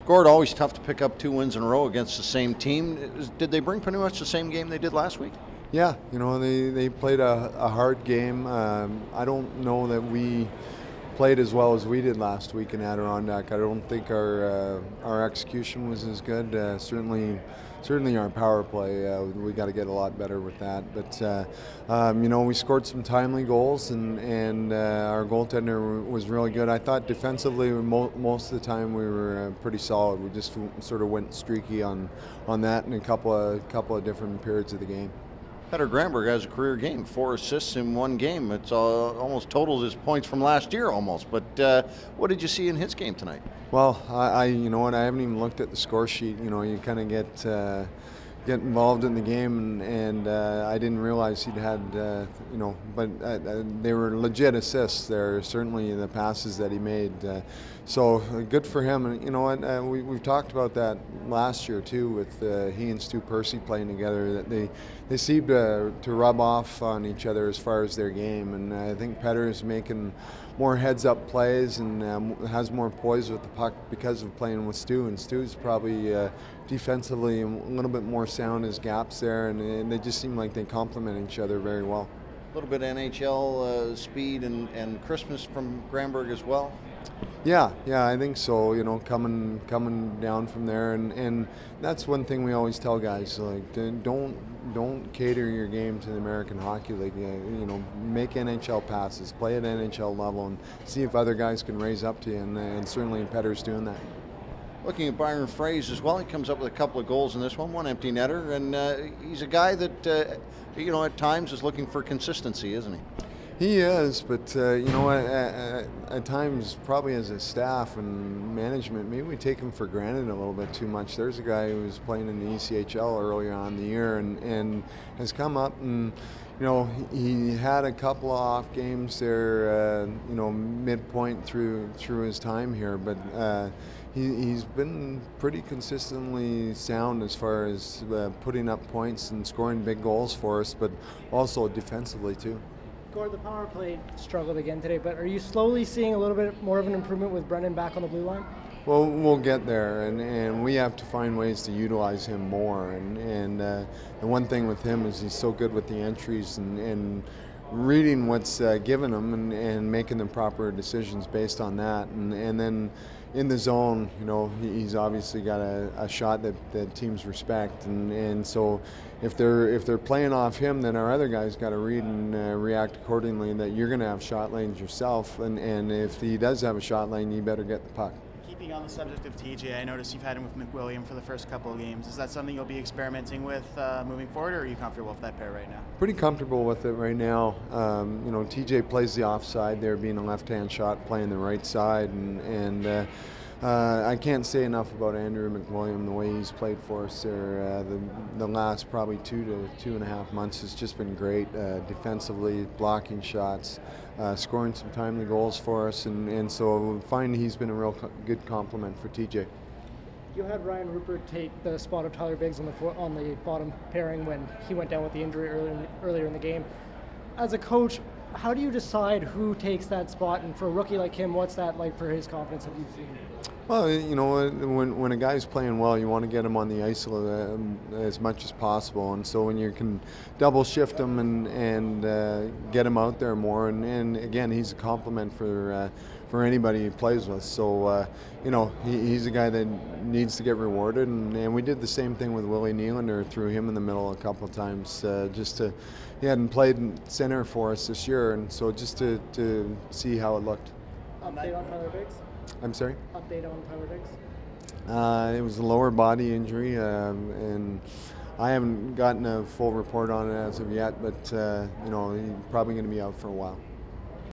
Gord, always tough to pick up 2 wins in a row against the same team. Did they bring pretty much the same game they did last week? Yeah, they played a hard game. I don't know that we played as well as we did last week in Adirondack. I don't think our execution was as good. Certainly our power play. We got to get a lot better with that. But we scored some timely goals, and our goaltender was really good. I thought defensively, most of the time we were pretty solid. We just sort of went streaky on that in a couple of different periods of the game. Petter Granberg has a career game, 4 assists in one game. It's almost totaled his points from last year almost. But what did you see in his game tonight? Well, I you know what, I haven't even looked at the score sheet. You kind of get involved in the game, and I didn't realize he'd had, but they were legit assists there, certainly the passes that he made. So good for him. And you know what, we've talked about that last year too with he and Stu Percy playing together, that they seem to rub off on each other as far as their game. And I think Petter is making more heads-up plays and has more poise with the puck because of playing with Stu. And Stu's probably defensively a little bit more sound as gaps there, and they just seem like they complement each other very well. A little bit of NHL speed and crispness from Granberg as well? Yeah, I think so. Coming down from there, and that's one thing we always tell guys: like, don't cater your game to the American Hockey League. Make NHL passes, play at NHL level, and see if other guys can raise up to you. And certainly Petter's doing that. Looking at Byron Froese as well, he comes up with a couple of goals in this one empty netter, and he's a guy that at times is looking for consistency, isn't he? He is, but at times, probably as a staff and management, maybe we take him for granted a little bit too much. There's a guy who was playing in the ECHL earlier on in the year and has come up, and he had a couple of off games there, midpoint through his time here, but he's been pretty consistently sound as far as putting up points and scoring big goals for us, but also defensively too. Gord, the power play struggled again today, but are you slowly seeing a little bit more of an improvement with Brendan back on the blue line? Well, we'll get there, and we have to find ways to utilize him more. And the one thing with him is he's so good with the entries and reading what's given him and making the proper decisions based on that. And then in the zone, he's obviously got a shot that teams respect. And so if they're playing off him, then our other guys got to read and react accordingly, that you're going to have shot lanes yourself. And if he does have a shot lane, you better get the puck. Keeping on the subject of TJ, I noticed you've had him with McWilliam for the first couple of games. Is that something you'll be experimenting with moving forward, or are you comfortable with that pair right now? Pretty comfortable with it right now. TJ plays the offside there, being a left-hand shot, playing the right side, and I can't say enough about Andrew McWilliam. The way he's played for us there the last probably 2 to 2.5 months has just been great, defensively, blocking shots, scoring some timely goals for us, and so I find he's been a real good compliment for TJ. You had Ryan Rupert take the spot of Tyler Biggs on the bottom pairing when he went down with the injury earlier in the game. As a coach, how do you decide who takes that spot? And for a rookie like him, what's that like for his confidence? Have you seen? Well, when a guy's playing well, you want to get him on the ice as much as possible, and so when you can double shift him and get him out there more, and again, he's a compliment for anybody he plays with. So he's a guy that needs to get rewarded, and we did the same thing with Willie Nylander, threw him in the middle a couple of times he hadn't played in center for us this year, and so just to see how it looked. Update on Tyler Biggs? I'm sorry? Update on Tyler Biggs? It was a lower body injury, and I haven't gotten a full report on it as of yet, but he's probably going to be out for a while.